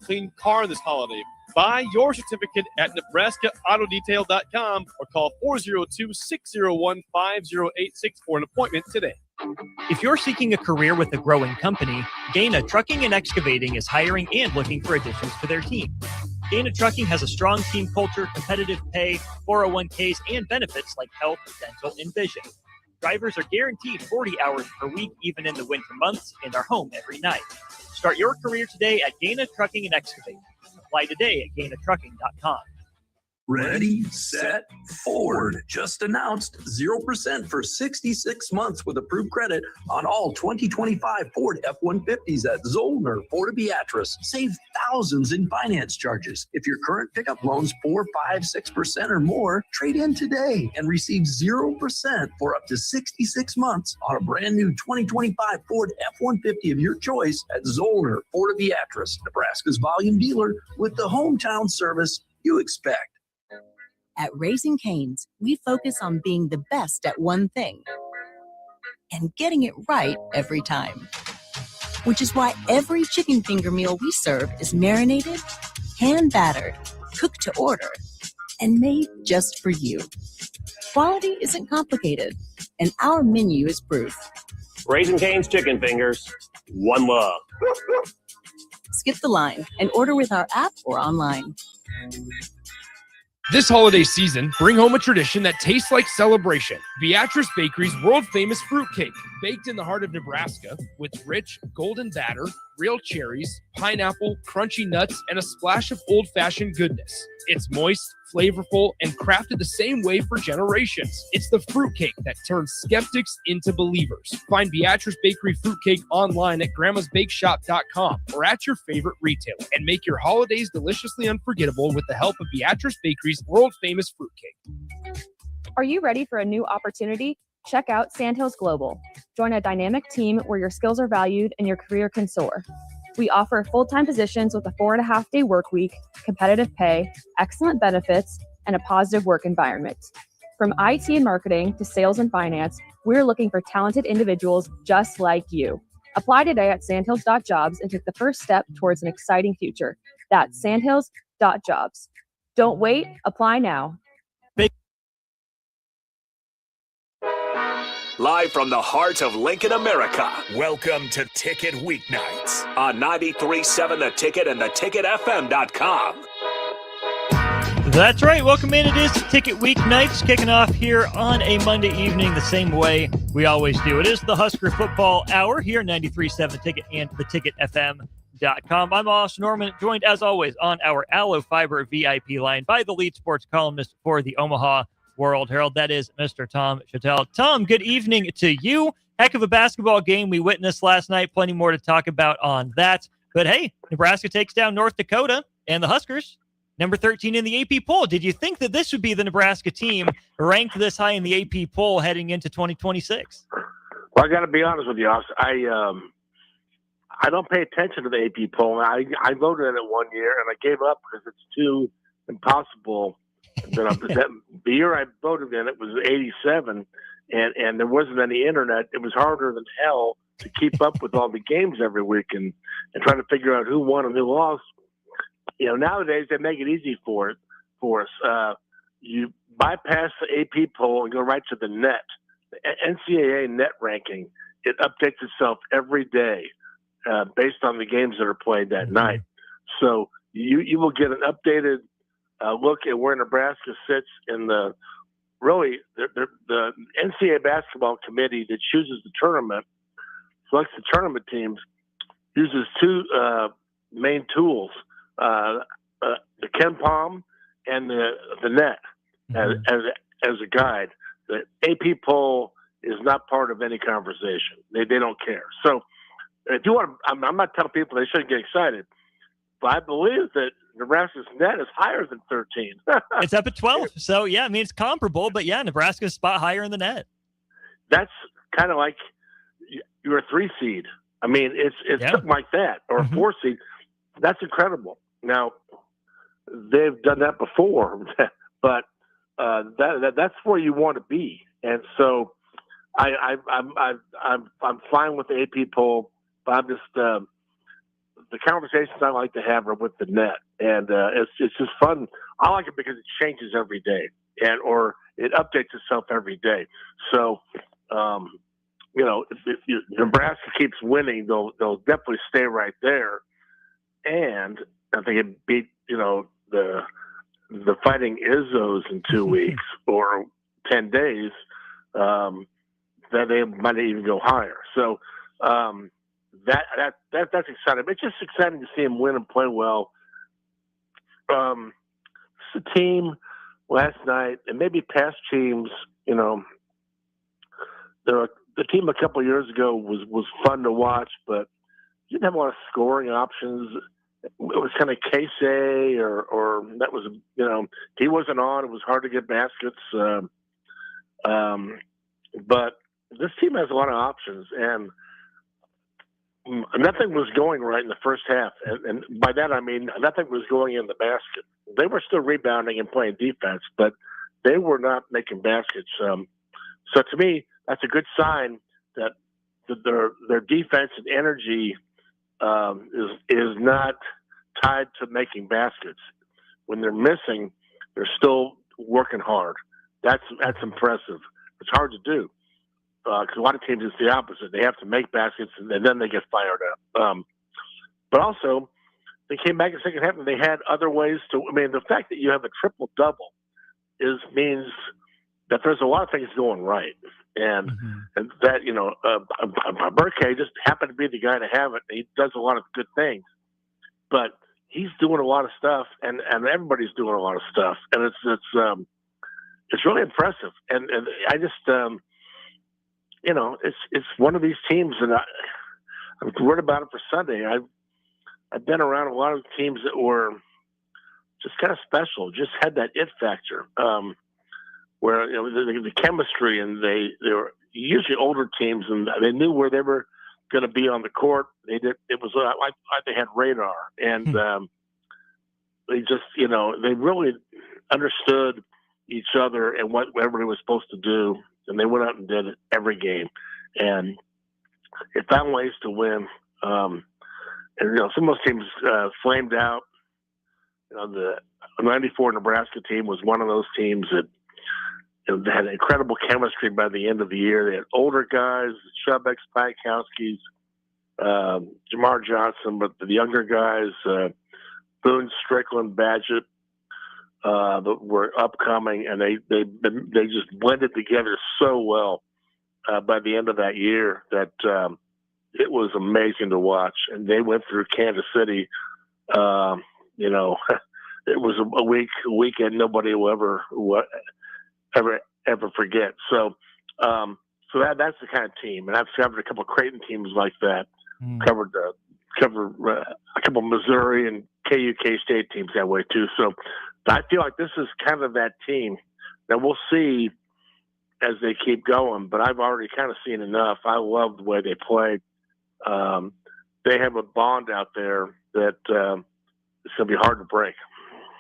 clean car this holiday. Buy your certificate at NebraskaAutoDetail.com or call 402-601-5086 for an appointment today. If you're seeking a career with a growing company, Dana Trucking and Excavating is hiring and looking for additions to their team. Dana Trucking has a strong team culture, competitive pay, 401ks, and benefits like health, dental, and vision. Drivers are guaranteed 40 hours per week, even in the winter months, and are home every night. Start your career today at Dana Trucking and Excavating. Apply today at DanaTrucking.com. Ready, set, Ford just announced 0% for 66 months with approved credit on all 2025 Ford F-150s at Zollner, Fort Beatrice. Save thousands in finance charges. If your current pickup loan's 4, 5, 6% or more, trade in today and receive 0% for up to 66 months on a brand new 2025 Ford F-150 of your choice at Zollner, Fort Beatrice, Nebraska's volume dealer with the hometown service you expect. At Raising Cane's, we focus on being the best at one thing and getting it right every time. Which is why every chicken finger meal we serve is marinated, hand-battered, cooked to order, and made just for you. Quality isn't complicated, and our menu is proof. Raising Cane's chicken fingers, one love. Skip the line and order with our app or online. This holiday season, bring home a tradition that tastes like celebration. Beatrice Bakery's world-famous fruitcake, baked in the heart of Nebraska with rich, golden batter, real cherries, pineapple, crunchy nuts, and a splash of old-fashioned goodness. It's moist, flavorful, and crafted the same way for generations. It's the fruitcake that turns skeptics into believers. Find Beatrice Bakery fruitcake online at grandmasbakeshop.com or at your favorite retailer, and make your holidays deliciously unforgettable with the help of Beatrice Bakery's world-famous fruitcake. Are you ready for a new opportunity? Check out Sandhills Global. Join a dynamic team where your skills are valued and your career can soar. We offer full-time positions with a 4.5-day work week, competitive pay, excellent benefits, and a positive work environment. From IT and marketing to sales and finance, we're looking for talented individuals just like you. Apply today at sandhills.jobs and take the first step towards an exciting future. That's sandhills.jobs. Don't wait, apply now. Live from the heart of Lincoln, America, welcome to Ticket Weeknights on 93.7 The Ticket and theticketfm.com. That's right. Welcome in. It is Ticket Weeknights, kicking off here on a Monday evening the same way we always do. It is the Husker Football Hour here, 93.7 The Ticket and theticketfm.com. I'm Austin Norman, joined as always on our Allo Fiber VIP line by the lead sports columnist for the Omaha World Herald. That is Mr. Tom Shatel. Tom, good evening to you. Heck of a basketball game we witnessed last night. Plenty more to talk about on that. But hey, Nebraska takes down North Dakota, and the Huskers, number 13 in the AP poll. Did you think that this would be the Nebraska team ranked this high in the AP poll heading into 2026? Well, I got to be honest with you, Austin. I don't pay attention to the AP poll. I voted in it one year, and I gave up because it's too impossible. The year I voted in it was 87, and there wasn't any internet. It was harder than hell to keep up with all the games every week and try to figure out who won and who lost. You know, nowadays they make it easy for us. You bypass the AP poll and go right to the net. The NCAA net ranking, it updates itself every day based on the games that are played that night. So you will get an updated look at where Nebraska sits in the NCAA basketball committee that chooses the tournament, selects the tournament teams, uses two main tools, the KenPom and the net as a guide. The AP poll is not part of any conversation. They don't care. So if you want to, I'm not telling people they shouldn't get excited, but I believe that Nebraska's net is higher than 13. It's up at 12. So, yeah, I mean, it's comparable, but, yeah, Nebraska's spot higher in the net. That's kind of like you're a 3 seed. I mean, it's something like that, or a 4 seed. That's incredible. Now, they've done that before, but that's where you want to be. And so I'm fine with the AP poll, but I'm just the conversations I like to have are with the net, and it's just fun. I like it because it changes every day, or it updates itself every day. So, if Nebraska keeps winning, they'll definitely stay right there. And I think it beat the Fighting Izzos in 2 weeks or 10 days. That they might even go higher. So that's exciting. It's just exciting to see him win and play well. It's a team last night, and maybe past teams. The team a couple of years ago was fun to watch, but didn't have a lot of scoring options. It was kind of Casey or that was he wasn't on. It was hard to get baskets. But this team has a lot of options, and nothing was going right in the first half. And by that, I mean nothing was going in the basket. They were still rebounding and playing defense, but they were not making baskets. So to me, that's a good sign that their defense and energy is not tied to making baskets. When they're missing, they're still working hard. That's impressive. It's hard to do because a lot of teams it's the opposite. They have to make baskets and then they get fired up. But also, they came back in the second half and they had other ways to. I mean, the fact that you have a triple double means that there's a lot of things going right, and that Burke just happened to be the guy to have it. He does a lot of good things, but he's doing a lot of stuff, and everybody's doing a lot of stuff, and it's really impressive. And I just it's one of these teams, and I've read about it for Sunday. I've been around a lot of teams that were just kind of special, just had that it factor, where the chemistry, and they were usually older teams, and they knew where they were going to be on the court. They did. It was like they had radar, and they just they really understood each other and what everybody was supposed to do, and they went out and did it every game, and it found ways to win. And some of those teams flamed out. The '94 Nebraska team was one of those teams that they had incredible chemistry by the end of the year. They had older guys, Chubbucks, Pikowskis, Jamar Johnson, but the younger guys, Boone, Strickland, Badgett, that were upcoming, and they just blended together so well by the end of that year that it was amazing to watch. And they went through Kansas City. It was a weekend nobody will ever forget. So that's the kind of team, and I've covered a couple of Creighton teams like that. Covered a couple of Missouri and KU K-State teams that way too. So I feel like this is kind of that team. Now we'll see as they keep going, but I've already kind of seen enough. I love the way they played. They have a bond out there that it's going to be hard to break.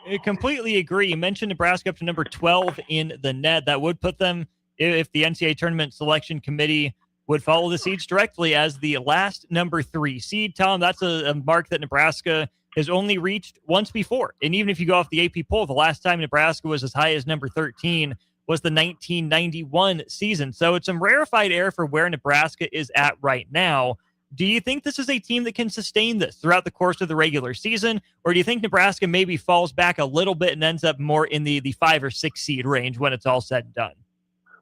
I completely agree. You mentioned Nebraska up to number 12 in the net. That would put them, if the NCAA Tournament Selection Committee would follow the seeds directly, as the last number 3 seed. Tom, that's a mark that Nebraska has only reached once before. And even if you go off the AP poll, the last time Nebraska was as high as number 13 was the 1991 season. So it's some rarefied air for where Nebraska is at right now. Do you think this is a team that can sustain this throughout the course of the regular season? Or do you think Nebraska maybe falls back a little bit and ends up more in the 5 or 6 seed range when it's all said and done?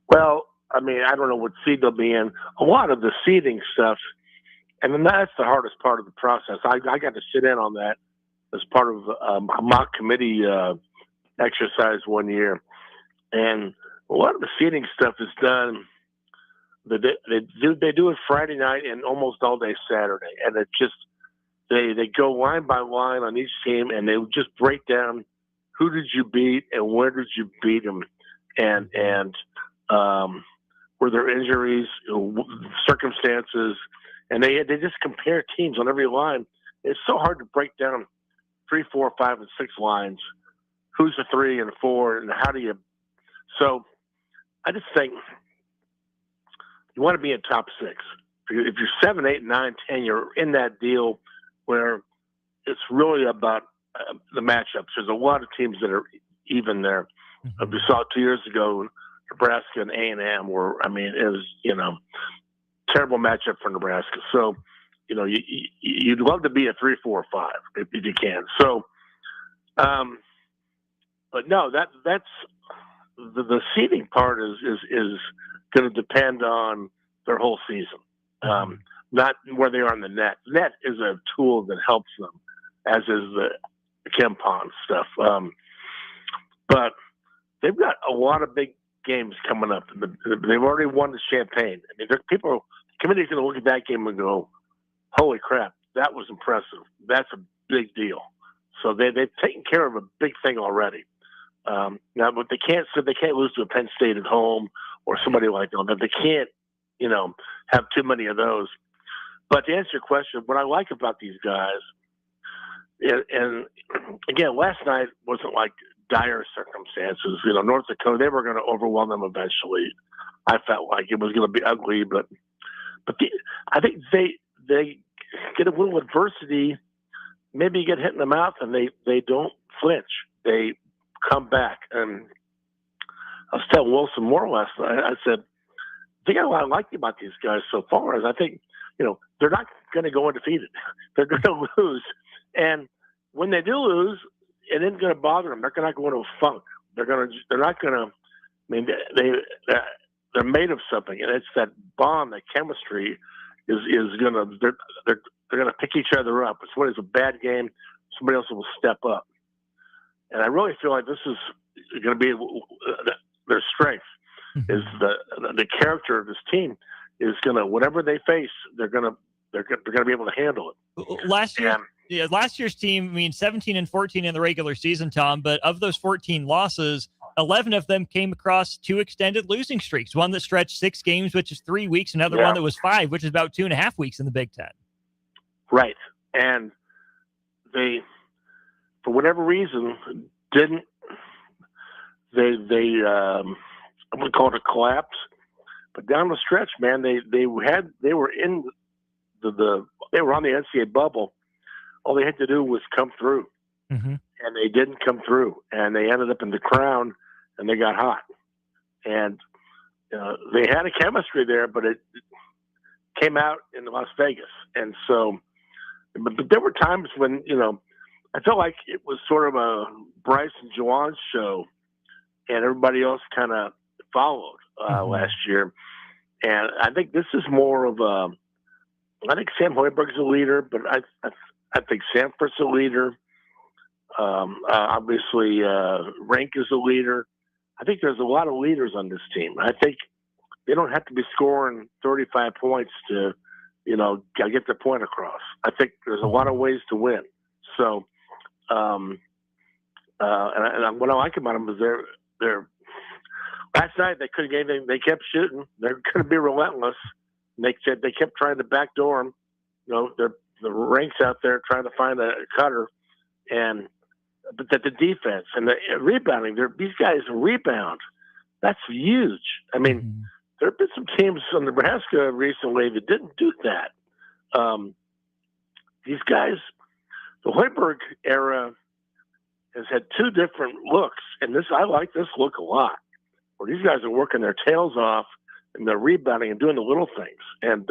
Well, I mean, I don't know what seed they'll be in. A lot of the seeding stuff, and then that's the hardest part of the process. I got to sit in on that as part of a mock committee exercise one year. And a lot of the seeding stuff is done. They do it Friday night and almost all day Saturday, and it just they go line by line on each team, and they just break down who did you beat and where did you beat them, and were there injuries, circumstances, and they just compare teams on every line. It's so hard to break down 3, 4, 5, and 6 lines. Who's the 3 and 4, and how do you? So I just think you want to be in top 6. If you're 7, 8, 9, 10, you're in that deal where it's really about the matchups. There's a lot of teams that are even there. Mm-hmm. We saw 2 years ago, Nebraska and A&M were, I mean, it was, terrible matchup for Nebraska. So, you'd love to be a 3, 4, 5 if you can. So, but no, that's the seeding part is going to depend on their whole season, not where they are in the net. Net is a tool that helps them, as is the Ken Pond stuff. But they've got a lot of big games coming up. They've already won the Champaign. I mean, the committee's going to look at that game and go, "Holy crap, that was impressive. That's a big deal." So they've taken care of a big thing already. Now, but they can't lose to a Penn State at home or somebody like that. They can't, have too many of those. But to answer your question, what I like about these guys, and again, last night wasn't like dire circumstances. North Dakota, they were going to overwhelm them eventually. I felt like it was going to be ugly, but I think they get a little adversity. Maybe you get hit in the mouth, and they don't flinch. They come back. And I was telling Wilson Moore last night, I said, the thing I like about these guys so far is I think, they're not going to go undefeated. They're going to lose. And when they do lose, it isn't going to bother them. They're not going to a funk. They're not going to, I mean, they're made of something. And it's that bond, that chemistry is going to, they're going to pick each other up. If somebody's a bad game, somebody else will step up. And I really feel like this is going to be their strength. Is the character of this team is going to, whatever they face, they're going to be able to handle it. Last year's team, 17-14 in the regular season, Tom, but of those 14 losses, 11 of them came across 2 extended losing streaks. One that stretched 6 games, which is 3 weeks. Another one that was 5, which is about 2.5 weeks in the Big Ten. Right. And they, for whatever reason, didn't, I would call it a collapse, but down the stretch, man, they were in they were on the NCAA bubble. All they had to do was come through, and they didn't come through, and they ended up in the Crown, and they got hot, and they had a chemistry there, but it came out in Las Vegas, and so, but there were times when I felt like it was sort of a Bryce and Juwan show, and everybody else kind of followed last year. And I think this is more of I think Sam Hoiberg's a leader, but I think Sanford's a leader. Obviously, Rank is a leader. I think there's a lot of leaders on this team. I think they don't have to be scoring 35 points to, get their point across. I think there's a lot of ways to win. So, and what I like about them is they're last night they couldn't get anything. They kept shooting. They're going to be relentless. And they kept trying to backdoor them. The Ranks out there trying to find a cutter, but that the defense and the rebounding. These guys rebound. That's huge. I mean, there have been some teams in Nebraska recently that didn't do that. These guys, the Hoiberg era has had 2 different looks, and I like this look a lot, where these guys are working their tails off and they're rebounding and doing the little things, and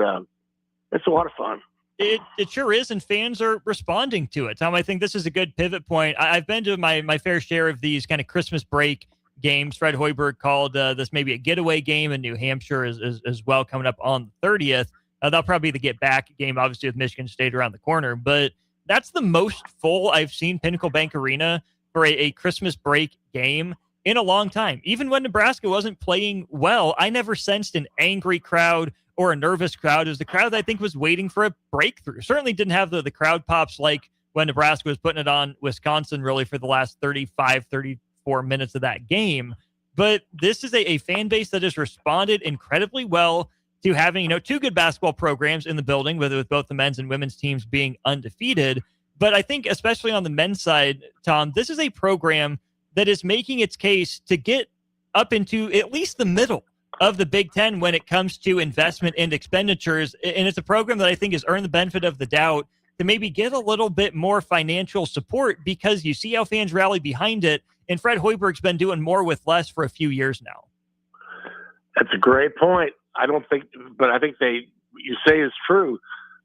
it's a lot of fun. It sure is, and fans are responding to it. Tom, I think this is a good pivot point. I've been to my fair share of these kind of Christmas break games. Fred Hoiberg called this maybe a getaway game in New Hampshire as well, coming up on the 30th. That'll probably be the get-back game, obviously, with Michigan State around the corner, but that's the most full I've seen Pinnacle Bank Arena for a Christmas break game in a long time. Even when Nebraska wasn't playing well, I never sensed an angry crowd or a nervous crowd. It was the crowd that I think was waiting for a breakthrough. Certainly didn't have the crowd pops like when Nebraska was putting it on Wisconsin really for the last 35, 34 minutes of that game. But this is a fan base that has responded incredibly well to having 2 good basketball programs in the building, with both the men's and women's teams being undefeated. But I think especially on the men's side, Tom, this is a program that is making its case to get up into at least the middle of the Big Ten when it comes to investment and expenditures. And it's a program that I think has earned the benefit of the doubt to maybe get a little bit more financial support, because you see how fans rally behind it. And Fred Hoiberg's been doing more with less for a few years now. That's a great point. I think you say is true.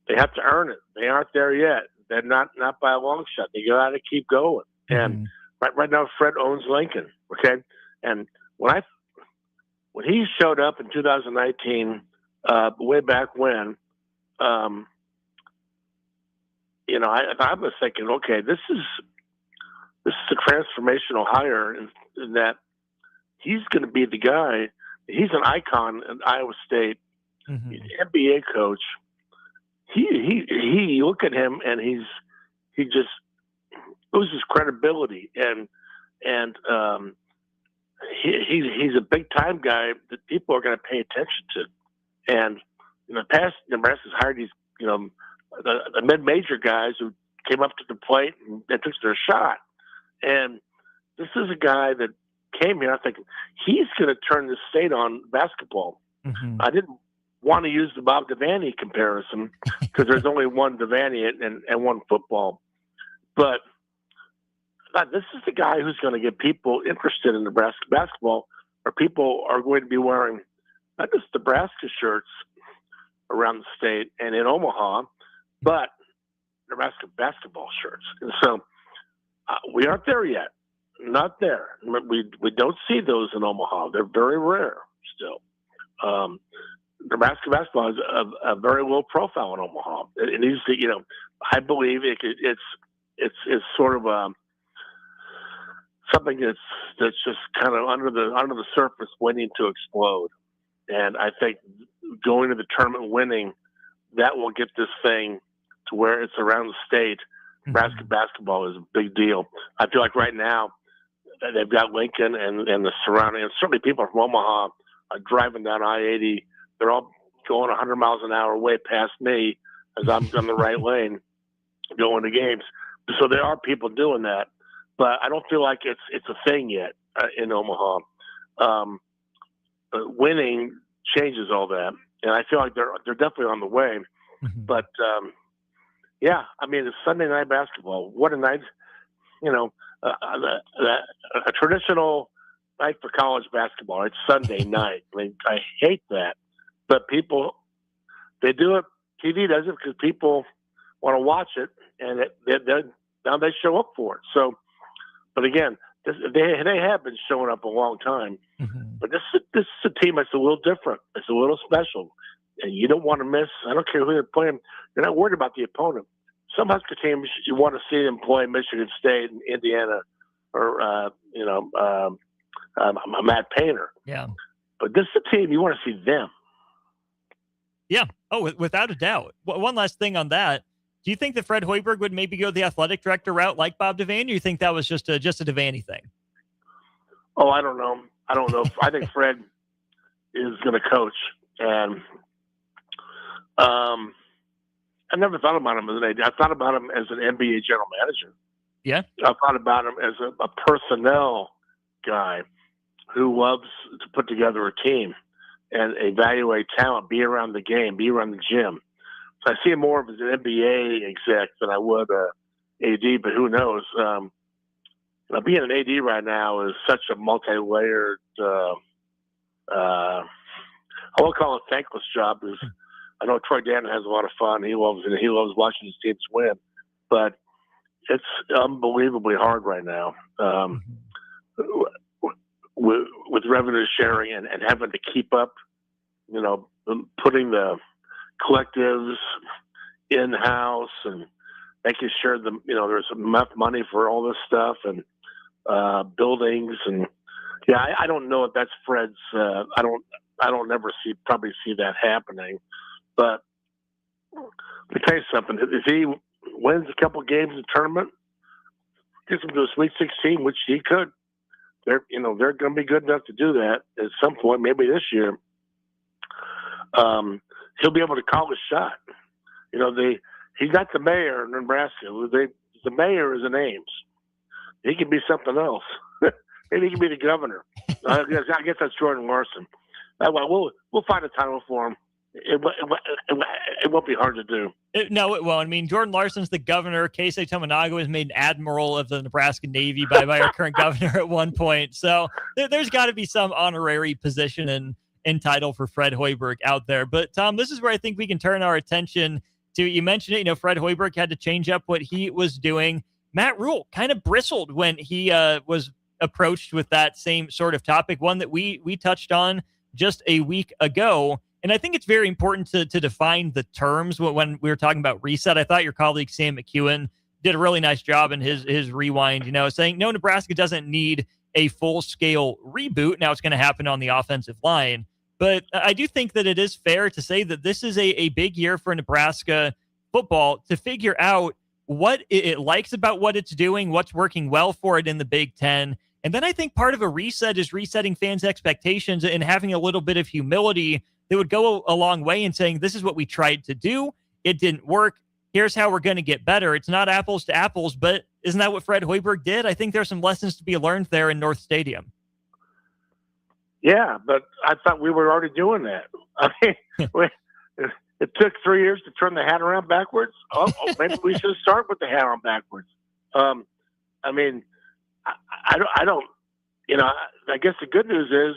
They have to earn it. They aren't there yet. They're not by a long shot. They got to keep going. And right now, Fred owns Lincoln. Okay, and when he showed up in 2019, way back when, I was thinking, okay, this is a transformational hire, in that he's going to be the guy. He's an icon in Iowa State. He's an NBA coach. He look at him and he just loses credibility, and he's a big time guy that people are going to pay attention to. And in the past, Nebraska's hired these the mid-major guys who came up to the plate and they took their shot. And this is a guy that came here, I think he's going to turn the state on basketball. I didn't want to use the Bob Devaney comparison because there's only one Devaney and one football. But this is the guy who's going to get people interested in Nebraska basketball, or people are going to be wearing not just Nebraska shirts around the state and in Omaha, but Nebraska basketball shirts. And so we aren't there yet. Not there. We don't see those in Omaha. They're very rare still. Nebraska basketball is a very low profile in Omaha. It needs to, I believe it's sort of something that's just kind of under the surface, waiting to explode. And I think going to the tournament, winning, that will get this thing to where it's around the state. Nebraska basketball is a big deal. I feel like right now they've got Lincoln and the surrounding, and certainly people from Omaha are driving down I-80. They're all going 100 miles an hour way past me as I'm on the right lane going to games. So there are people doing that, but I don't feel like it's a thing yet in Omaha. But winning changes all that, and I feel like they're definitely on the way. But yeah, I mean, it's Sunday night basketball. What a night! A traditional night for college basketball. It's Sunday night. I mean, I hate that, but they do it. TV does it because people want to watch it, and now they show up for it. So, but again, they have been showing up a long time. But this is a team that's a little different. It's a little special, and you don't want to miss. I don't care who they're playing. You're not worried about the opponent. Some Husker teams, you want to see them play Michigan State and Indiana, or Matt Painter. Yeah. But this is a team you want to see them. Yeah. Oh, without a doubt. One last thing on that. Do you think that Fred Hoiberg would maybe go the athletic director route like Bob Devaney, or you think that was just a Devaney thing? Oh, I don't know. I think Fred is going to coach, and I never thought about him as an AD. I thought about him as an NBA general manager. Yeah. I thought about him as a personnel guy who loves to put together a team and evaluate talent, be around the game, be around the gym. So I see him more as an NBA exec than I would AD, but who knows? Being an AD right now is such a multi-layered, I won't call it thankless job, because I know Troy Dannon has a lot of fun. He loves watching his teams win, but it's unbelievably hard right now with revenue sharing and having to keep up, putting the collectives in-house and making sure there's enough money for all this stuff and buildings. And yeah, I don't know if that's Fred's, I don't ever probably see that happening, but let me tell you something. If he wins a couple games in the tournament, gets them to a Sweet 16, which he could, they're going to be good enough to do that at some point, maybe this year. He'll be able to call his shot. He's not the mayor in Nebraska. The mayor is in Ames. He can be something else. Maybe he can be the governor. I guess that's Jordan Larson. We'll find a title for him. it won't be hard to do. No, it won't. I mean, Jordan Larson's the governor. Keisei Tominaga was made an admiral of the Nebraska Navy by our current governor at one point. So there's got to be some honorary position and title for Fred Hoiberg out there. But, Tom, this is where I think we can turn our attention to, you mentioned it, Fred Hoiberg had to change up what he was doing. Matt Rule kind of bristled when he was approached with that same sort of topic, one that we touched on just a week ago. And I think it's very important to define the terms when we were talking about reset. I thought your colleague Sam McEwen did a really nice job in his rewind, saying, no, Nebraska doesn't need a full-scale reboot. Now it's going to happen on the offensive line. But I do think that it is fair to say that this is a big year for Nebraska football to figure out what it likes about what it's doing, what's working well for it in the Big Ten. And then I think part of a reset is resetting fans' expectations and having a little bit of humility that would go a long way in saying, this is what we tried to do. It didn't work. Here's how we're going to get better. It's not apples to apples, but isn't that what Fred Hoiberg did? I think there's some lessons to be learned there in North Stadium. Yeah, but I thought we were already doing that. I mean, it took 3 years to turn the hat around backwards. Oh, maybe we should start with the hat on backwards. I mean, I don't. I guess the good news is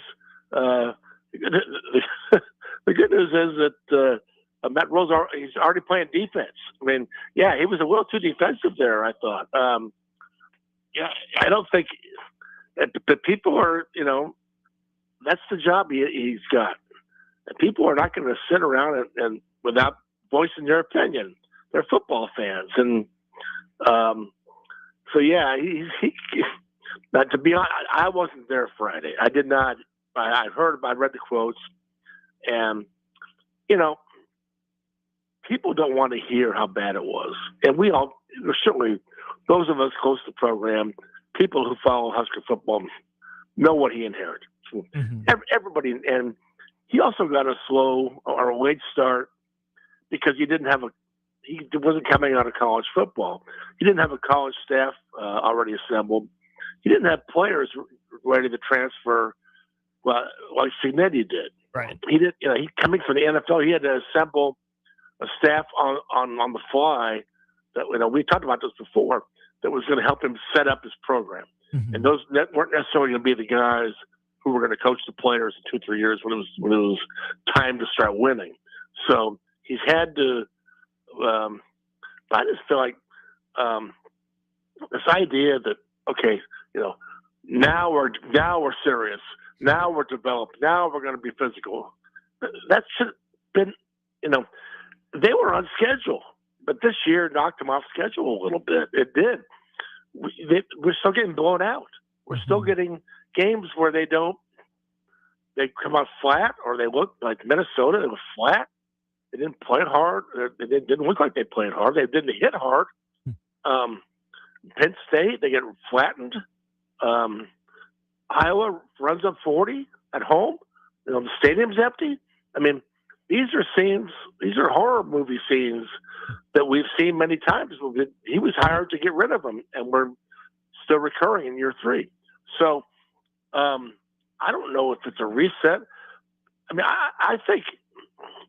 the good news is that Matt Rose he's already playing defense. I mean, yeah, he was a little too defensive there, I thought. Yeah, I don't think the people are. That's the job he's got. And people are not going to sit around and without voicing their opinion. They're football fans, and so yeah, he Now, to be honest, I wasn't there Friday. I did not. I read the quotes, and people don't want to hear how bad it was. And we all, certainly, those of us close to the program, people who follow Husker football, know what he inherited. Mm-hmm. Everybody, and he also got a slow or a late start because he wasn't coming out of college football. He didn't have a college staff already assembled. He didn't have players ready to transfer like Signetti did. Right. He did. He coming from the NFL, he had to assemble a staff on the fly. That we talked about this before. That was going to help him set up his program. Mm-hmm. And those weren't necessarily going to be the guys who were going to coach the players in 2-3 years when it was time to start winning. So he's had to. I just feel like this idea that now we're serious. Now we're developed. Now we're going to be physical. That should have been, they were on schedule, but this year knocked them off schedule a little bit. It did. We're still getting blown out. We're still getting games where they come out flat, or they look like Minnesota. They were flat. They didn't play hard. They didn't look like they played hard. They didn't hit hard. Penn State, they get flattened. Iowa runs up 40 at home. The stadium's empty. I mean, these are horror movie scenes that we've seen many times. He was hired to get rid of them, and we're still recurring in year 3. So I don't know if it's a reset. I mean, I think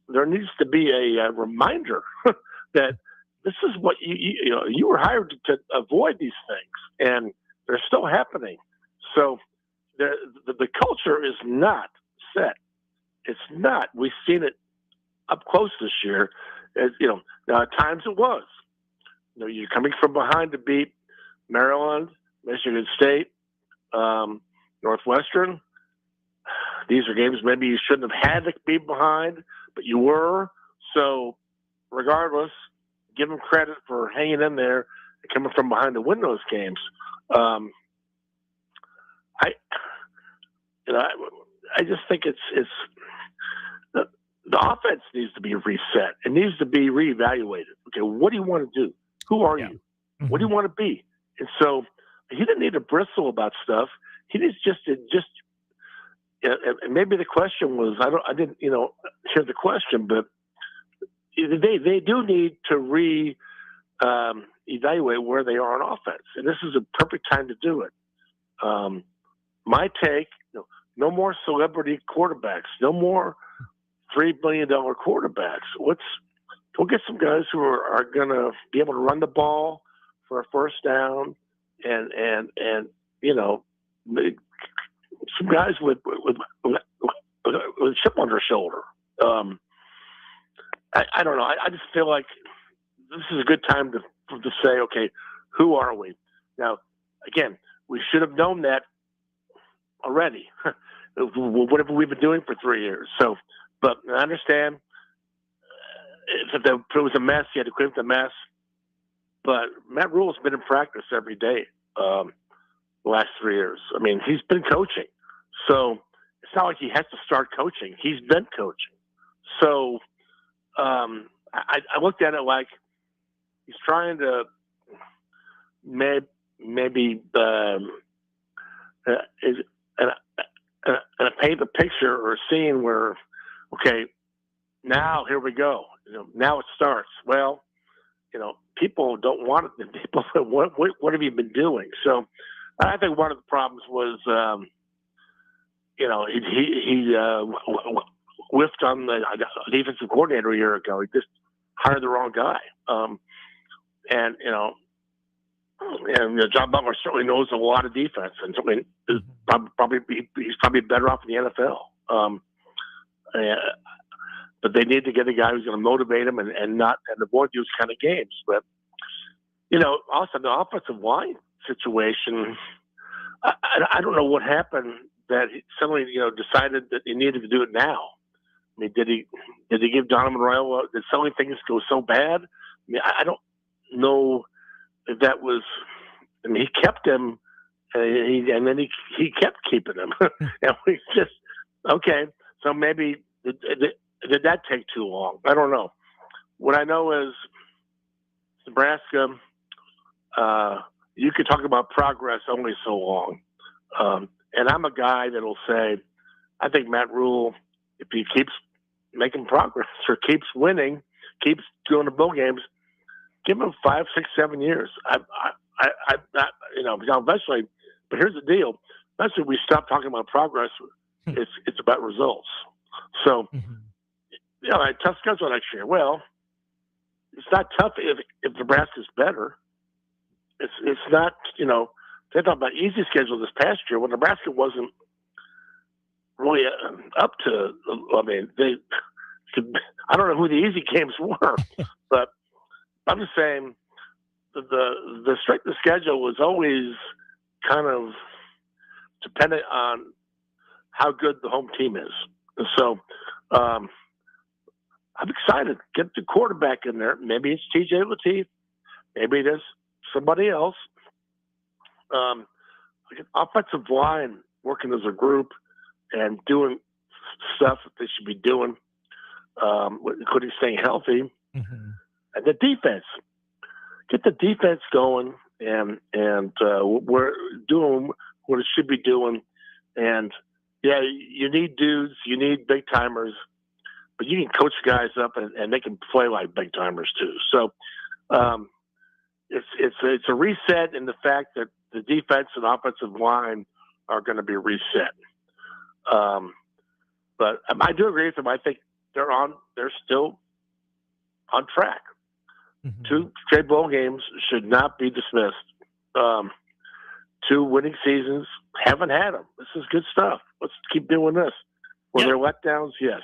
there needs to be a reminder that this is what you were hired to avoid these things, and they're still happening. So the culture is not set. It's not. We've seen it up close this year. Now at times it was. You're coming from behind to beat Maryland, Michigan State, Northwestern. These are games maybe you shouldn't have had to be behind, but you were. So regardless, give them credit for hanging in there and coming from behind to win those games. I just think it's the offense needs to be reset. It needs to be reevaluated. Okay, what do you want to do? Who are you? Mm-hmm. What do you want to be? And so he didn't need to bristle about stuff. He needs just. And maybe the question was I didn't hear the question, but they do need to evaluate where they are on offense, and this is a perfect time to do it. My take: no more celebrity quarterbacks, no more $3 billion quarterbacks. Go get some guys who are going to be able to run the ball for a first down, and some guys with a chip on their shoulder. I don't know. I just feel like this is a good time to say, okay, who are we? Now, again, we should have known that already. What have we been doing for 3 years? So, but I understand if it was a mess, you had to clean up the mess. But Matt Rule's been in practice every day the last 3 years. I mean, he's been coaching. So it's not like he has to start coaching. He's been coaching. So I looked at it like he's trying to maybe paint a picture or a scene where, okay, now here we go. Now it starts. Well, people don't want it. People say, what have you been doing? So I think one of the problems was, he whiffed on the defensive coordinator a year ago. He just hired the wrong guy. And John Butler certainly knows a lot of defense, and certainly he's probably better off in the NFL. But they need to get a guy who's going to motivate him and avoid those kind of games. But also the offensive line situation, I don't know what happened that he suddenly decided that he needed to do it now. I mean, did he give Donovan Royal? Did suddenly things go so bad? I mean, I don't know if that was. I mean, he kept him, and then he kept keeping him, and we just okay. So maybe did that take too long? I don't know. What I know is Nebraska. You could talk about progress only so long, and I'm a guy that'll say, I think Matt Rule, if he keeps making progress or keeps winning, keeps going to bowl games, give him 5, 6, 7 years. Eventually. But here's the deal: eventually, we stop talking about progress. It's about results. So, a tough schedule next year. Well, it's not tough if Nebraska's better. It's not. They talk about easy schedule this past year. Well, Nebraska wasn't really up to. I mean, I don't know who the easy games were, but I'm just saying the strength of schedule was always kind of dependent on how good the home team is. And so I'm excited. Get the quarterback in there. Maybe it's TJ Lateef. Maybe it is somebody else. Offensive line working as a group and doing stuff that they should be doing, including staying healthy. And the defense. Get the defense going and we're doing what it should be doing. And yeah, you need dudes, you need big timers, but you can coach guys up and they can play like big timers too. So it's a reset in the fact that the defense and offensive line are going to be reset. But I do agree with them. I think they're still on track. 2 straight bowl games should not be dismissed. 2 winning seasons, haven't had them. This is good stuff. Let's keep doing this. Were there letdowns? Yes.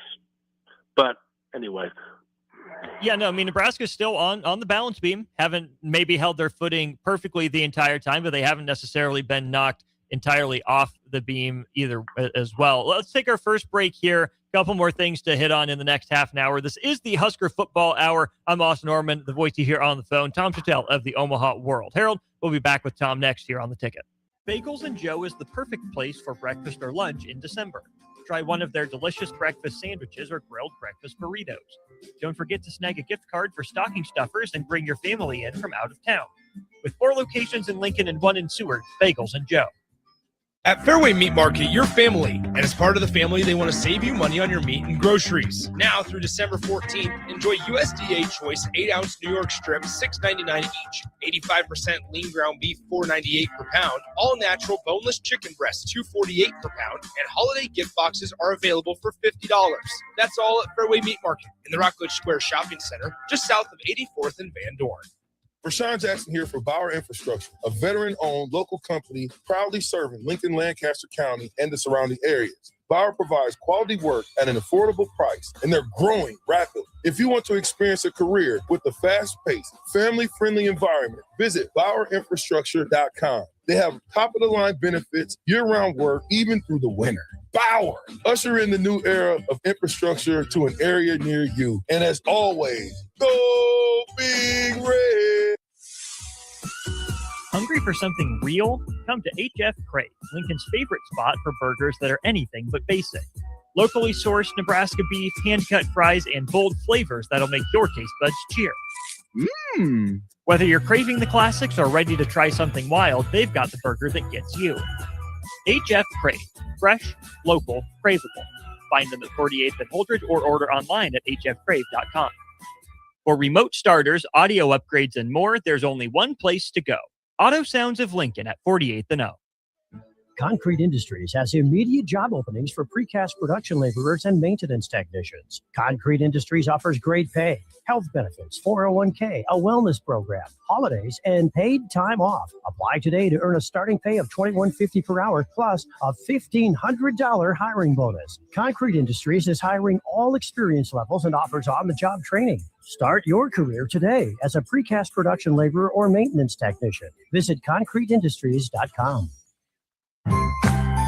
But anyway. Yeah, no, I mean, Nebraska's still on the balance beam. Haven't maybe held their footing perfectly the entire time, but they haven't necessarily been knocked entirely off the beam either as well. Let's take our first break here. A couple more things to hit on in the next half an hour. This is the Husker Football Hour. I'm Austin Norman, the voice you hear on the phone. Tom Shatel of the Omaha World Herald. We'll be back with Tom next here on The Ticket. Bagels and Joe is the perfect place for breakfast or lunch in December. Try one of their delicious breakfast sandwiches or grilled breakfast burritos. Don't forget to snag a gift card for stocking stuffers and bring your family in from out of town. With 4 locations in Lincoln and 1 in Seward, Bagels and Joe. At Fairway Meat Market, you're family, and as part of the family, they want to save you money on your meat and groceries. Now through December 14th, enjoy USDA Choice 8-ounce New York strips, $6.99 each, 85% lean ground beef, $4.98 per pound, all natural boneless chicken breasts, $2.48 per pound, and holiday gift boxes are available for $50. That's all at Fairway Meat Market in the Rockledge Square Shopping Center, just south of 84th and Van Dorn. Rashawn Jackson here for Bauer Infrastructure, a veteran-owned local company proudly serving Lincoln, Lancaster County, and the surrounding areas. Bauer provides quality work at an affordable price, and they're growing rapidly. If you want to experience a career with a fast-paced, family-friendly environment, visit BauerInfrastructure.com. They have top-of-the-line benefits, year-round work, even through the winter. Bauer, usher in the new era of infrastructure to an area near you. And as always, go Big Red! Hungry for something real? Come to HF Crave, Lincoln's favorite spot for burgers that are anything but basic. Locally sourced Nebraska beef, hand-cut fries, and bold flavors that'll make your taste buds cheer. Whether you're craving the classics or ready to try something wild, they've got the burger that gets you. HF Crave. Fresh, local, craveable. Find them at 48th and Holdred or order online at hfcrave.com. For remote starters, audio upgrades, and more, there's only one place to go. Auto Sounds of Lincoln at 48th and O. Concrete Industries has immediate job openings for precast production laborers and maintenance technicians. Concrete Industries offers great pay, health benefits, 401k, a wellness program, holidays, and paid time off. Apply today to earn a starting pay of $21.50 per hour plus a $1,500 hiring bonus. Concrete Industries is hiring all experience levels and offers on-the-job training. Start your career today as a precast production laborer or maintenance technician. Visit concreteindustries.com.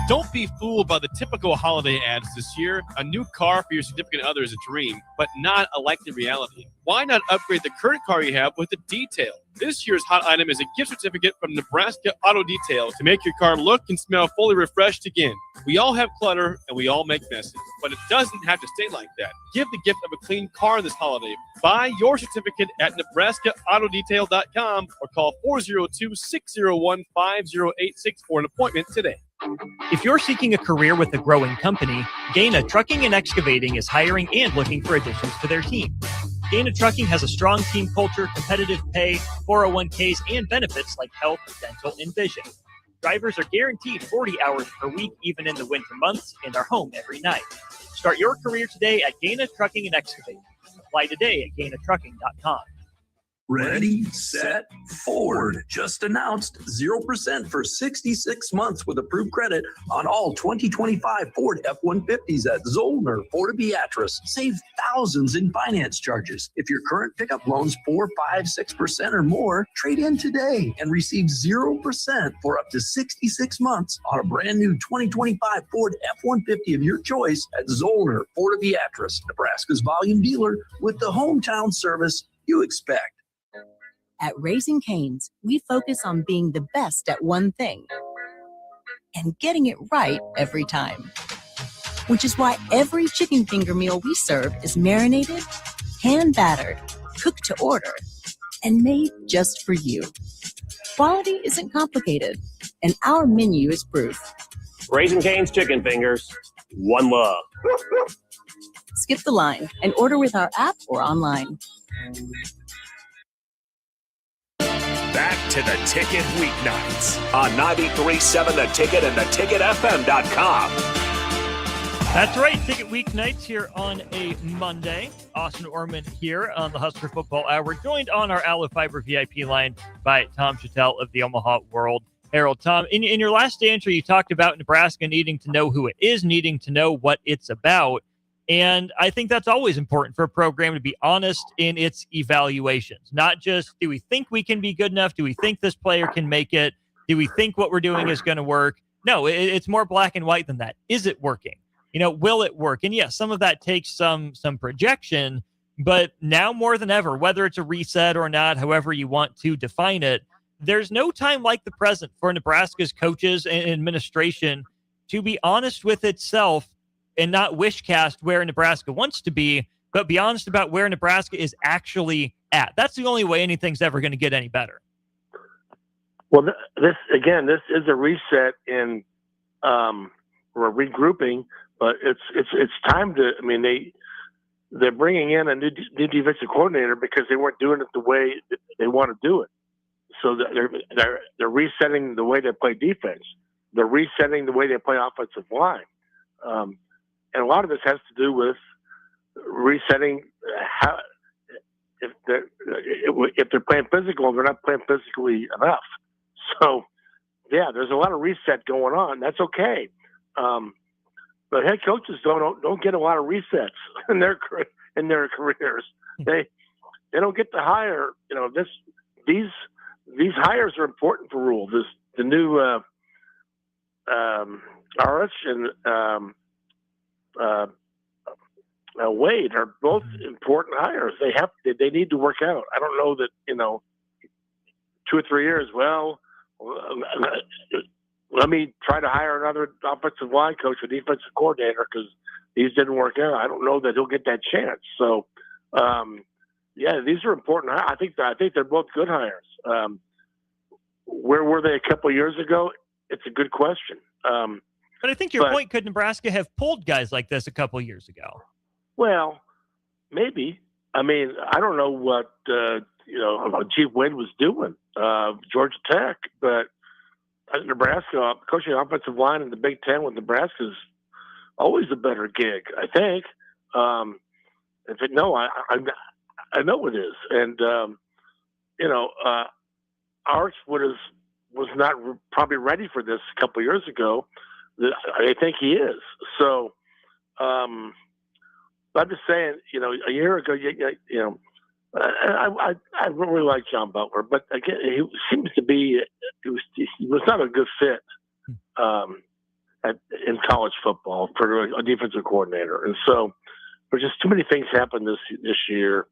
Don't be fooled by the typical holiday ads this year. A new car for your significant other is a dream, but not a likely reality. Why not upgrade the current car you have with a detail? This year's hot item is a gift certificate from Nebraska Auto Detail to make your car look and smell fully refreshed again. We all have clutter and we all make messes, but it doesn't have to stay like that. Give the gift of a clean car this holiday. Buy your certificate at NebraskaAutoDetail.com or call 402-601-5086 for an appointment today. If you're seeking a career with a growing company, Gaina Trucking and Excavating is hiring and looking for additions to their team. Gaina Trucking has a strong team culture, competitive pay, 401ks, and benefits like health, dental, and vision. Drivers are guaranteed 40 hours per week, even in the winter months, and are home every night. Start your career today at Gaina Trucking and Excavating. Apply today at GainaTrucking.com. Ready, set, forward. Just announced 0% for 66 months with approved credit on all 2025 Ford F-150s at Zollner, Fort Beatrice. Save thousands in finance charges. If your current pickup loan's 4, 5, 6% or more, trade in today and receive 0% for up to 66 months on a brand new 2025 Ford F-150 of your choice at Zollner, Fort Beatrice, Nebraska's volume dealer with the hometown service you expect. At Raising Cane's, we focus on being the best at one thing and getting it right every time. Which is why every chicken finger meal we serve is marinated, hand-battered, cooked to order, and made just for you. Quality isn't complicated, and our menu is proof. Raising Cane's chicken fingers. One love. Skip the line and order with our app or online. Back to the Ticket weeknights on 93.7 The Ticket and theticketfm.com. That's right, Ticket weeknights here on a Monday. Austin Orman here on the Husker Football Hour, joined on our Aloe Fiber VIP line by Tom Shatel of the Omaha World Herald. Tom, in your last answer, you talked about Nebraska needing to know who it is, needing to know what it's about. And I think that's always important for a program to be honest in its evaluations. Not just, do we think we can be good enough? Do we think this player can make it? Do we think what we're doing is going to work? No, it's more black and white than that. Is it working? Will it work? And yes, some of that takes some projection, but now more than ever, whether it's a reset or not, however you want to define it, there's no time like the present for Nebraska's coaches and administration to be honest with itself and not wishcast where Nebraska wants to be, but be honest about where Nebraska is actually at. That's the only way anything's ever going to get any better. Well, this is a reset in We're regrouping, but it's time to. I mean, they're bringing in a new defensive coordinator because they weren't doing it the way they want to do it. So they're resetting the way they play defense. They're resetting the way they play offensive line, and a lot of this has to do with resetting how if they're playing physical, they're not playing physically enough. So yeah, there's a lot of reset going on. That's okay. But head coaches don't get a lot of resets in their careers. They don't get to hire. These hires are important for Rule. The new Arch and Wade are both important hires. They need to work out. I don't know that 2 or 3 years. Well, let me try to hire another offensive line coach or defensive coordinator because these didn't work out. I don't know that he'll get that chance. So, these are important. I think they're both good hires. Where were they a couple of years ago? It's a good question. But I think your point, could Nebraska have pulled guys like this a couple of years ago? Well, maybe. I mean, I don't know what Chief Wade was doing, Georgia Tech, but at Nebraska, coaching offensive line in the Big Ten with Nebraska is always a better gig, I think. I know it is, and Arch was not probably ready for this a couple of years ago. I think he is. So, I'm just saying, a year ago, I really like John Butler, but again, he seems to be he was not a good fit in college football for a defensive coordinator, and so there's just too many things happened this year.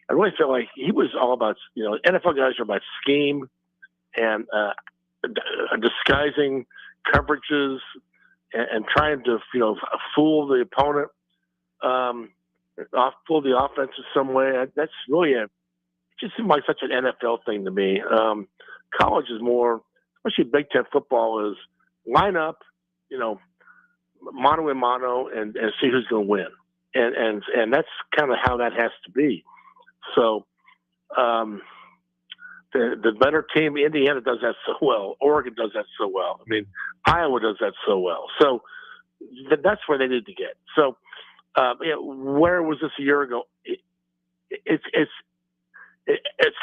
I really felt like he was all about NFL guys are about scheme and disguising coverages and trying to fool the opponent. Fool the offense in some way. That's really it just seemed like such an NFL thing to me. College is more, especially Big Ten football, is line up, mano a mano, and see who's going to win, and that's kind of how that has to be. So the better team, Indiana does that so well. Oregon does that so well. I mean, Iowa does that so well. So that's where they need to get. So. Where was this a year ago? It's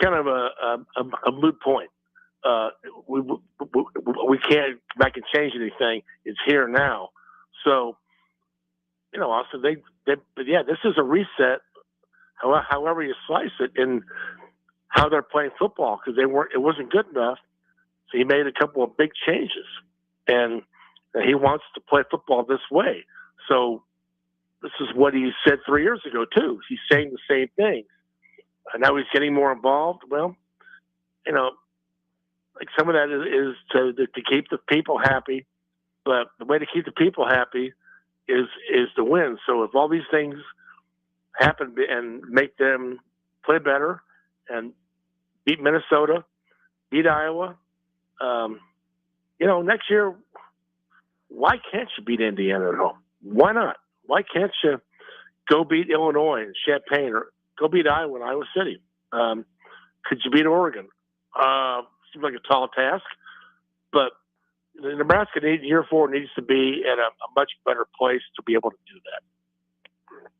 kind of a moot point. We can't go back and change anything. It's here now. So, also this is a reset. However you slice it, in how they're playing football, because it wasn't good enough. So he made a couple of big changes, and he wants to play football this way. So. This is what he said 3 years ago, too. He's saying the same thing. And now he's getting more involved. Well, like some of that is to keep the people happy. But the way to keep the people happy is to win. So if all these things happen and make them play better and beat Minnesota, beat Iowa, next year, why can't you beat Indiana at home? Why not? Why can't you go beat Illinois and Champaign, or go beat Iowa and Iowa City? Could you beat Oregon? Seems like a tall task, but Nebraska year 4 needs to be at a much better place to be able to do that.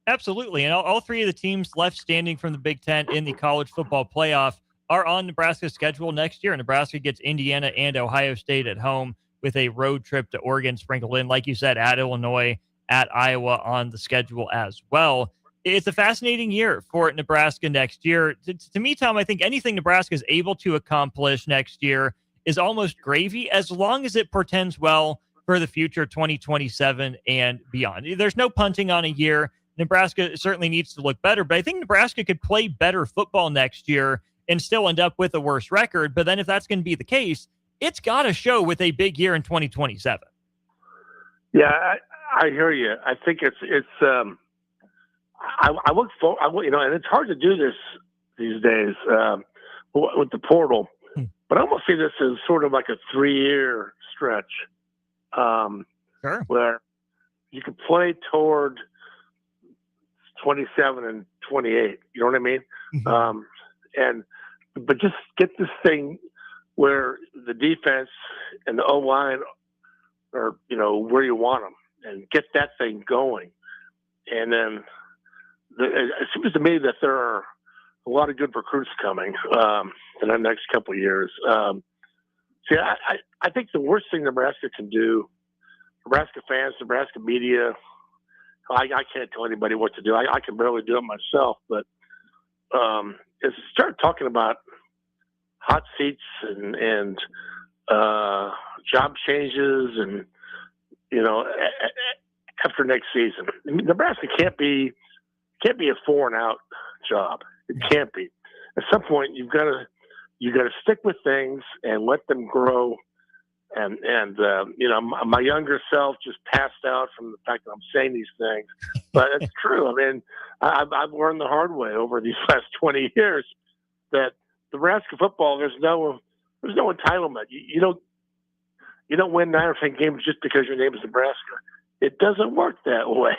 Absolutely. And all three of the teams left standing from the Big Ten in the college football playoff are on Nebraska's schedule next year. Nebraska gets Indiana and Ohio State at home with a road trip to Oregon sprinkled in, like you said, at Illinois, at Iowa on the schedule as well. It's a fascinating year for Nebraska next year. To me, Tom, I think anything Nebraska is able to accomplish next year is almost gravy, as long as it portends well for the future 2027 and beyond. There's no punting on a year. Nebraska certainly needs to look better, but I think Nebraska could play better football next year and still end up with a worse record. But then if that's going to be the case, it's got to show with a big year in 2027. Yeah, I hear you. I think I look for, and it's hard to do this these days with the portal, but I almost see this as sort of like a 3-year stretch. Sure. where you can play toward 27 and 28. You know what I mean? Mm-hmm. But just get this thing where the defense and the O-line are, where you want them, and get that thing going. And then it seems to me that there are a lot of good recruits coming in the next couple of years. I think the worst thing Nebraska can do, Nebraska fans, Nebraska media, I can't tell anybody what to do. I can barely do it myself, but is start talking about hot seats and job changes and, after next season. Nebraska can't be a 4-and-out job. It can't be. At some point, you got to stick with things and let them grow. And my younger self just passed out from the fact that I'm saying these things, but it's true. I mean, I've learned the hard way over these last 20 years that Nebraska football, there's no entitlement. You don't win 9 or 10 games just because your name is Nebraska. It doesn't work that way.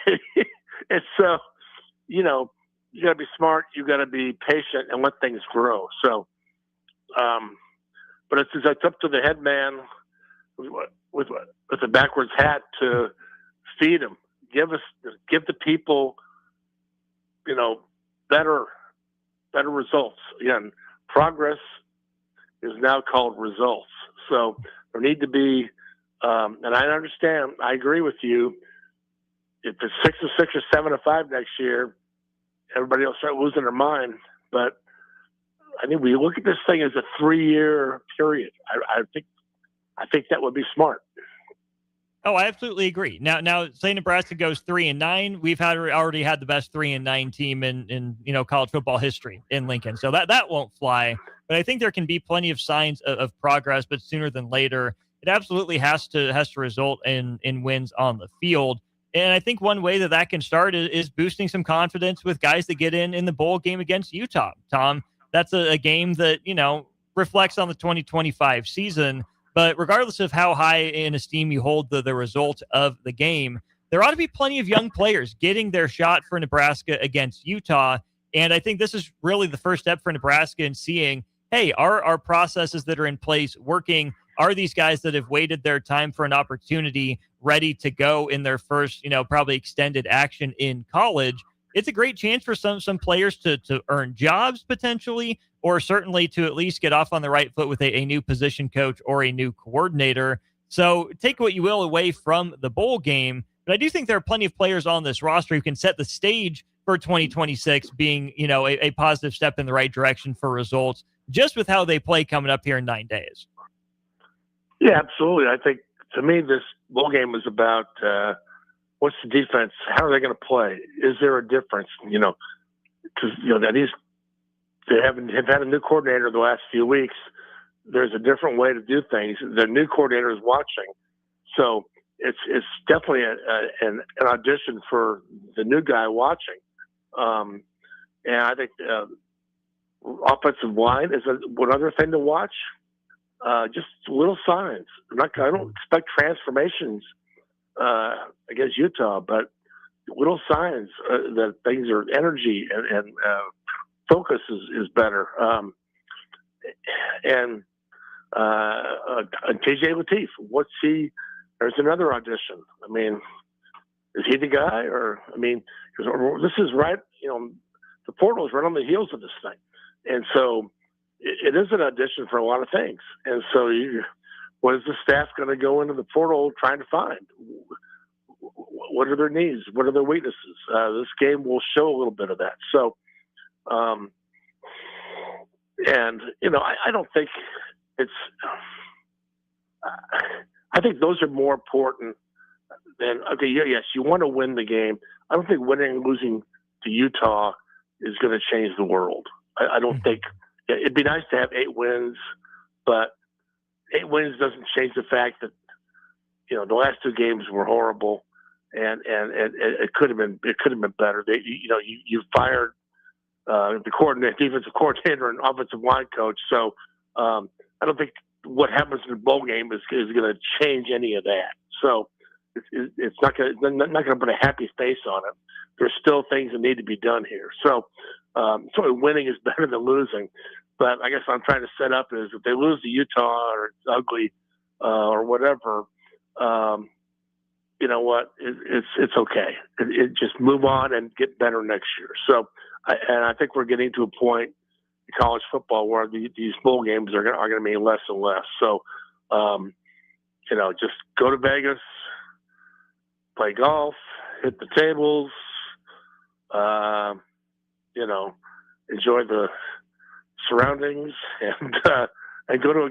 And so, you got to be smart. You got to be patient and let things grow. So, but it's up to the head man with a backwards hat to feed them. Give the people, better results. Again, progress is now called results. So there need to be, and I understand, I agree with you. If it's 6-6 or 7-5 next year, everybody will start losing their mind. But I think we look at this thing as a 3-year period. I think that would be smart. Oh, I absolutely agree. Now, say Nebraska goes 3-9, we've already had the best 3-9 team in college football history in Lincoln, so that won't fly. But I think there can be plenty of signs of progress, but sooner than later, it absolutely has to result in wins on the field. And I think one way that can start is boosting some confidence with guys that get in the bowl game against Utah. Tom, that's a game that reflects on the 2025 season. But regardless of how high in esteem you hold the result of the game, there ought to be plenty of young players getting their shot for Nebraska against Utah. And I think this is really the first step for Nebraska in seeing, hey, are our processes that are in place working? Are these guys that have waited their time for an opportunity ready to go in their first, probably extended action in college? It's a great chance for some players to earn jobs potentially, or certainly to at least get off on the right foot with a new position coach or a new coordinator. So take what you will away from the bowl game. But I do think there are plenty of players on this roster who can set the stage for 2026 being, a positive step in the right direction for results, just with how they play coming up here in 9 days. Yeah, absolutely. I think, to me, this bowl game is about what's the defense? How are they going to play? Is there a difference? Because they have had a new coordinator the last few weeks. There's a different way to do things. The new coordinator is watching, so it's definitely an audition for the new guy watching. And I think offensive line is one other thing to watch. Just little signs. I don't expect transformations against Utah, but little signs that things are energy and focus is better. And TJ Lateef, what's he? There's another audition. I mean, is he the guy? Because this is right. The portal is right on the heels of this thing, and so it is an audition for a lot of things. And so, what is the staff going to go into the portal trying to find? What are their needs? What are their weaknesses? This game will show a little bit of that. So, I don't think it's. I think those are more important than yes, you want to win the game. I don't think winning and losing to Utah is going to change the world. I don't think. It'd be nice to have 8 wins, but 8 wins doesn't change the fact that the last 2 games were horrible, and it could have been better. You fired the defensive coordinator and offensive line coach, so I don't think what happens in the bowl game is going to change any of that. So it's not going to put a happy face on it. There's still things that need to be done here. So sort of winning is better than losing. But I guess what I'm trying to set up is if they lose to Utah or it's ugly or whatever, you know what? It's okay. It just move on and get better next year. So, I think we're getting to a point in college football where these bowl games are going to mean less and less. So, you know, just go to Vegas, play golf, hit the tables, you know, enjoy the surroundings, and go to a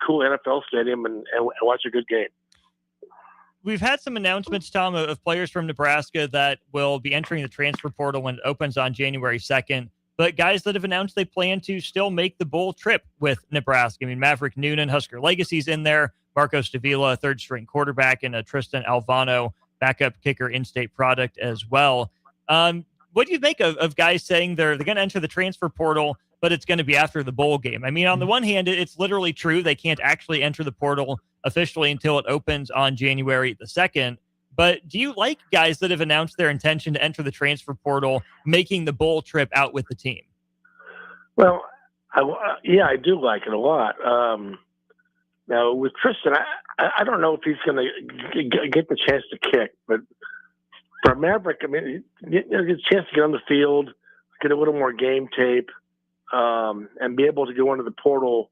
cool NFL stadium and watch a good game. We've had some announcements, Tom, of players from Nebraska that will be entering the transfer portal when it opens on January 2nd. But guys that have announced they plan to still make the bowl trip with Nebraska. I mean, Maverick Noonan, Husker Legacy's in there. Marco Stavila, third-string quarterback, and Tristan Alvano, backup kicker, in-state product as well. What do you make of guys saying they're going to enter the transfer portal, but it's going to be after the bowl game? I mean, on the one hand, it's literally true. They can't actually enter the portal officially until it opens on January the 2nd. But do you like guys that have announced their intention to enter the transfer portal, making the bowl trip out with the team? Well, I do like it a lot. Now, with Tristan, I don't know if he's going to get the chance to kick, but for Maverick, I mean, get a chance to get on the field, get a little more game tape, and be able to go into the portal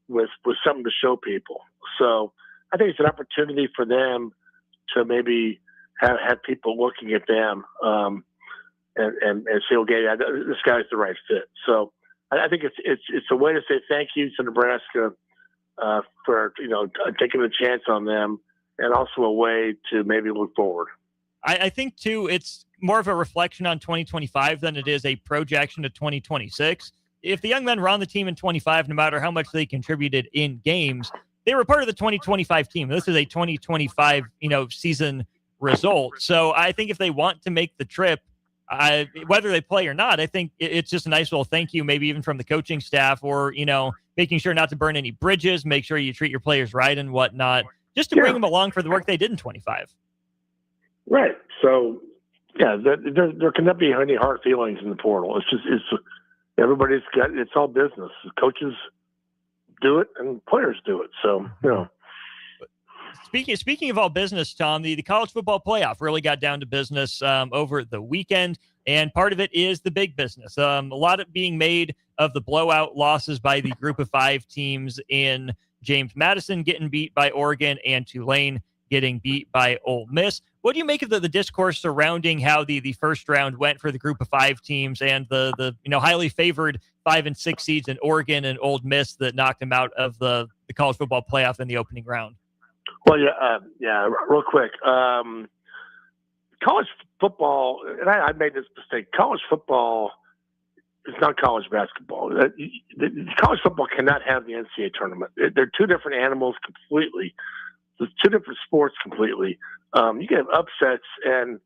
with something to show people. So I think it's an opportunity for them to maybe have people looking at them and say, okay, this guy's the right fit. So I think it's a way to say thank you to Nebraska for taking a chance on them, and also a way to maybe look forward. I think too, it's more of a reflection on 2025 than it is a projection to 2026. If the young men were on the team in 25, no matter how much they contributed in games, they were part of the 2025 team. This is a 2025, season result. So I think if they want to make the trip, whether they play or not, I think it's just a nice little thank you, maybe even from the coaching staff, or, making sure not to burn any bridges, make sure you treat your players right and whatnot, just to bring them along for the work they did in 25. Right. So, yeah, there cannot be any hard feelings in the portal. It's everybody's got, it's all business. Coaches do it and players do it. So, Speaking of all business, Tom, the college football playoff really got down to business over the weekend, and part of it is the big business. A lot of being made of the blowout losses by the group of 5 teams in James Madison getting beat by Oregon and Tulane getting beat by Ole Miss. What do you make of the discourse surrounding how the first round went for the group of 5 teams and the highly favored 5 and 6 seeds in Oregon and Ole Miss that knocked them out of the college football playoff in the opening round? Well, real quick. College football, and I made this mistake, college football is not college basketball. College football cannot have the NCAA tournament. They're two different animals completely. There's two different sports completely. You can have upsets and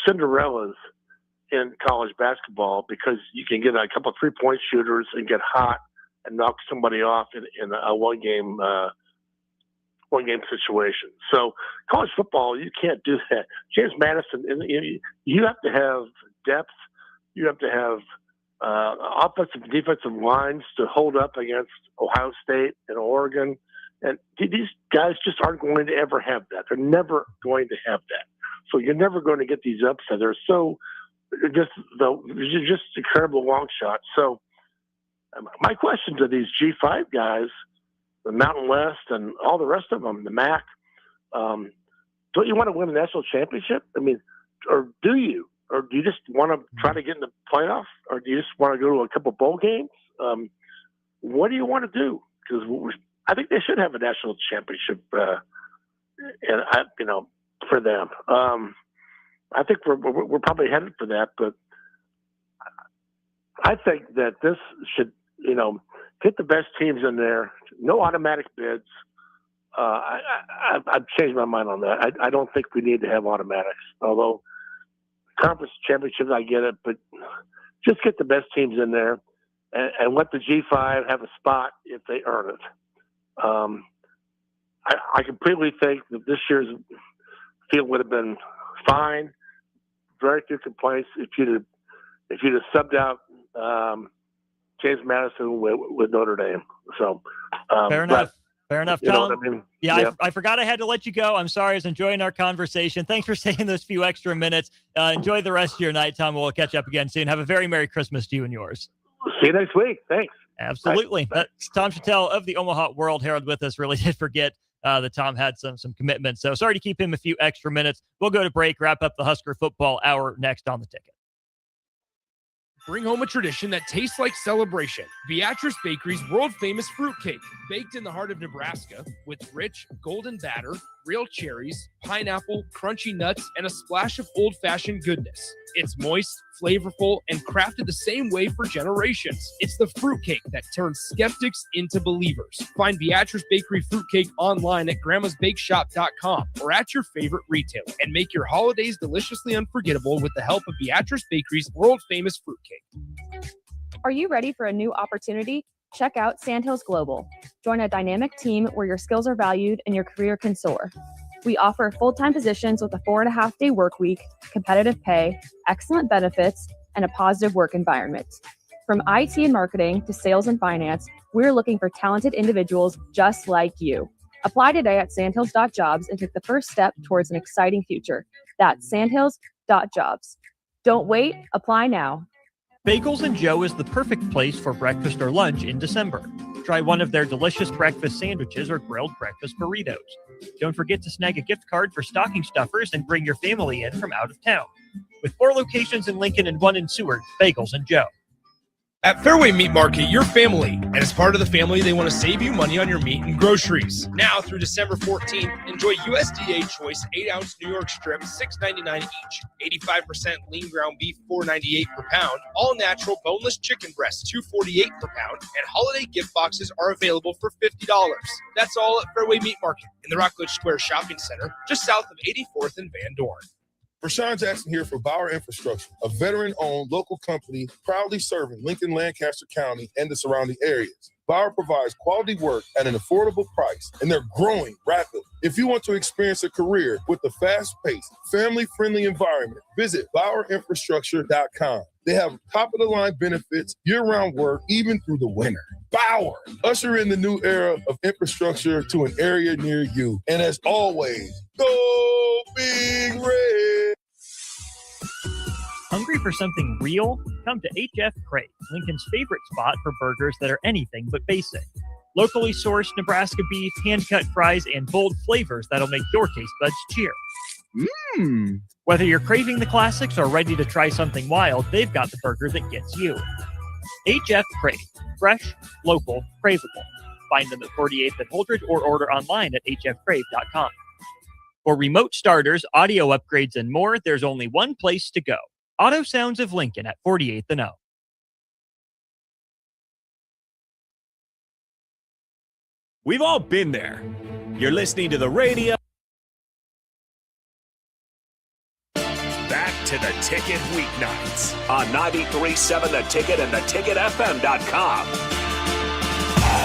Cinderellas in college basketball because you can get a couple of 3-point shooters and get hot and knock somebody off in a one game situation. So college football, you can't do that. James Madison, you have to have depth. You have to have offensive and defensive lines to hold up against Ohio State and Oregon. And these guys just aren't going to ever have that. They're never going to have that. So you're never going to get these upsets. They're just incredible long shots. So my question to these G5 guys, the Mountain West and all the rest of them, the MAC, don't you want to win a national championship? I mean, or do you? Or do you just want to try to get in the playoff? Or do you just want to go to a couple bowl games? What do you want to do? Because I think they should have a national championship, for them. I think we're probably headed for that, but I think that this should, get the best teams in there. No automatic bids. I've changed my mind on that. I don't think we need to have automatics. Although conference championships, I get it, but just get the best teams in there and let the G5 have a spot if they earn it. I completely think that this year's field would have been fine. Very few complaints if you'd have subbed out James Madison with Notre Dame. So fair enough. Fair enough, you know Tom. what I mean? Yeah, I forgot I had to let you go. I'm sorry. I was enjoying our conversation. Thanks for staying those few extra minutes. Enjoy the rest of your night, Tom. We'll catch up again soon. Have a very Merry Christmas to you and yours. See you next week. Thanks. Absolutely. Bye. That's Tom Shatel of the Omaha World Herald with us. Really did forget that Tom had some commitments. So sorry to keep him a few extra minutes. We'll go to break, wrap up the Husker football hour next on the ticket. Bring home a tradition that tastes like celebration. Beatrice Bakery's world-famous fruitcake, baked in the heart of Nebraska with rich, golden batter, real cherries, pineapple, crunchy nuts, and a splash of old-fashioned goodness. It's moist, flavorful, and crafted the same way for generations. It's the fruitcake that turns skeptics into believers. Find Beatrice Bakery fruitcake online at grandmasbakeshop.com or at your favorite retailer, and make your holidays deliciously unforgettable with the help of Beatrice Bakery's world-famous fruitcake. Are you ready for a new opportunity? Check out Sandhills Global. Join a dynamic team where your skills are valued and your career can soar. We offer full-time positions with a 4.5-day work week, competitive pay, excellent benefits, and a positive work environment. From IT and marketing to sales and finance, we're looking for talented individuals just like you. Apply today at sandhills.jobs and take the first step towards an exciting future. That's sandhills.jobs. Don't wait, apply now. Bagels and Joe is the perfect place for breakfast or lunch in December. Try one of their delicious breakfast sandwiches or grilled breakfast burritos. Don't forget to snag a gift card for stocking stuffers and bring your family in from out of town. With 4 locations in Lincoln and 1 in Seward, Bagels and Joe. At Fairway Meat Market, you're family, and as part of the family, they want to save you money on your meat and groceries. Now through December 14th, enjoy USDA Choice 8-ounce New York Strip, $6.99 each, 85% lean ground beef, $4.98 per pound, all natural boneless chicken breasts, $2.48 per pound, and holiday gift boxes are available for $50. That's all at Fairway Meat Market in the Rockledge Square Shopping Center, just south of 84th and Van Dorn. Rashawn Jackson here for Bauer Infrastructure, a veteran-owned local company proudly serving Lincoln, Lancaster County, and the surrounding areas. Bauer provides quality work at an affordable price, and they're growing rapidly. If you want to experience a career with a fast-paced, family-friendly environment, visit BauerInfrastructure.com. They have top-of-the-line benefits, year-round work, even through the winter. Bauer, usher in the new era of infrastructure to an area near you. And as always, go Big Red! Hungry for something real? Come to HF Crave, Lincoln's favorite spot for burgers that are anything but basic. Locally sourced Nebraska beef, hand-cut fries, and bold flavors that'll make your taste buds cheer. Whether you're craving the classics or ready to try something wild, they've got the burger that gets you. HF Crave. Fresh, local, craveable. Find them at 48th and Holdred or order online at hfcrave.com. For remote starters, audio upgrades, and more, there's only one place to go. Auto Sounds of Lincoln at 48th and O. We've all been there. You're listening to the radio. Back to the Ticket weeknights on 93.7 The Ticket and theticketfm.com.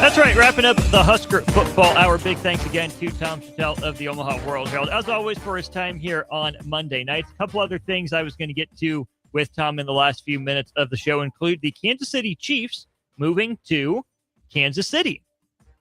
That's right, wrapping up the Husker football hour. Big thanks again to Tom Shatel of the Omaha World Herald, as always, for his time here on Monday nights. A couple other things I was going to get to with Tom in the last few minutes of the show include the Kansas City Chiefs moving to Kansas City.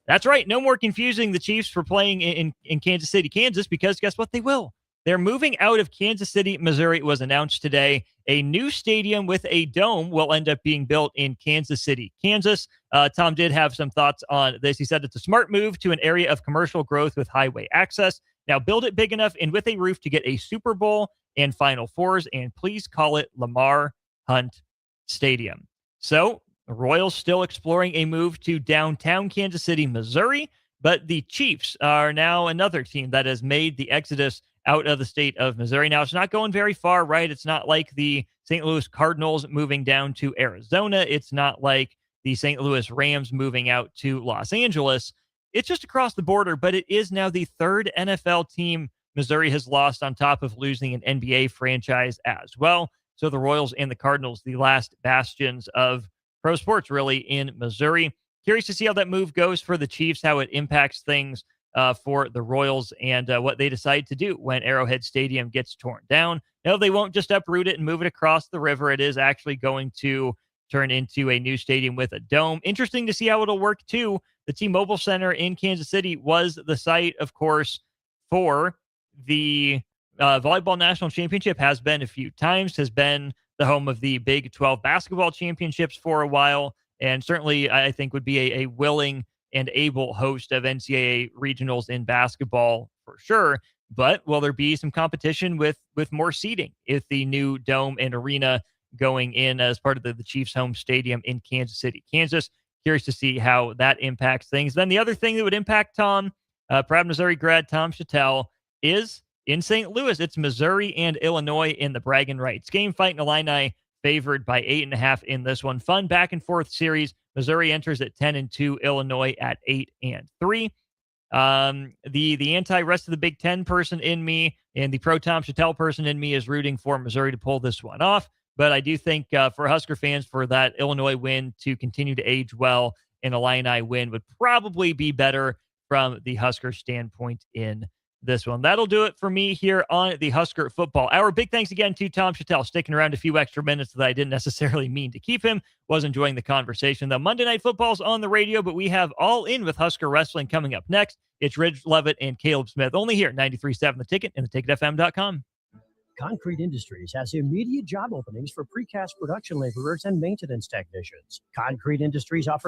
That's right, no more confusing the Chiefs for playing in Kansas City, Kansas, because guess what? They will. They're moving out of Kansas City, Missouri. It was announced today. A new stadium with a dome will end up being built in Kansas City, Kansas. Tom did have some thoughts on this. He said it's a smart move to an area of commercial growth with highway access. Now build it big enough and with a roof to get a Super Bowl and Final Fours, and please call it Lamar Hunt Stadium. So the Royals still exploring a move to downtown Kansas City, Missouri, but the Chiefs are now another team that has made the exodus out of the state of Missouri. Now, it's not going very far, right? It's not like the St. Louis Cardinals moving down to Arizona. It's not like the St. Louis Rams moving out to Los Angeles. It's just across the border, but it is now the third NFL team Missouri has lost on top of losing an NBA franchise as well. So the Royals and the Cardinals, the last bastions of pro sports really in Missouri. Curious to see how that move goes for the Chiefs, how it impacts things for the Royals and what they decide to do when Arrowhead Stadium gets torn down. No, they won't just uproot it and move it across the river. It is actually going to turn into a new stadium with a dome. Interesting to see how it'll work, too. The T-Mobile Center in Kansas City was the site, of course, for the Volleyball National Championship, has been a few times, has been the home of the Big 12 basketball championships for a while, and certainly I think would be a willing and able host of NCAA regionals in basketball for sure. But will there be some competition with more seating if the new dome and arena going in as part of the Chiefs' home stadium in Kansas City, Kansas? Curious to see how that impacts things. Then the other thing that would impact Tom, proud Missouri grad Tom Shatel, is in St. Louis. It's Missouri and Illinois in the bragging rights game. Fighting Illini favored by 8.5 in this one. Fun back and forth series. Missouri enters at 10-2, Illinois at 8-3. The anti-rest of the Big Ten person in me and the pro Tom Shatel person in me is rooting for Missouri to pull this one off. But I do think for Husker fans, for that Illinois win to continue to age well, an Illini win would probably be better from the Husker standpoint in this one. That'll do it for me here on the Husker Football Hour. Big thanks again to Tom Shatel, sticking around a few extra minutes that I didn't necessarily mean to keep him. Was enjoying the conversation. The Monday Night Football's on the radio, but we have All In with Husker Wrestling coming up next. It's Ridge Levitt and Caleb Smith, only here, 93.7 The Ticket and theticketfm.com. Concrete Industries has immediate job openings for precast production laborers and maintenance technicians. Concrete Industries offers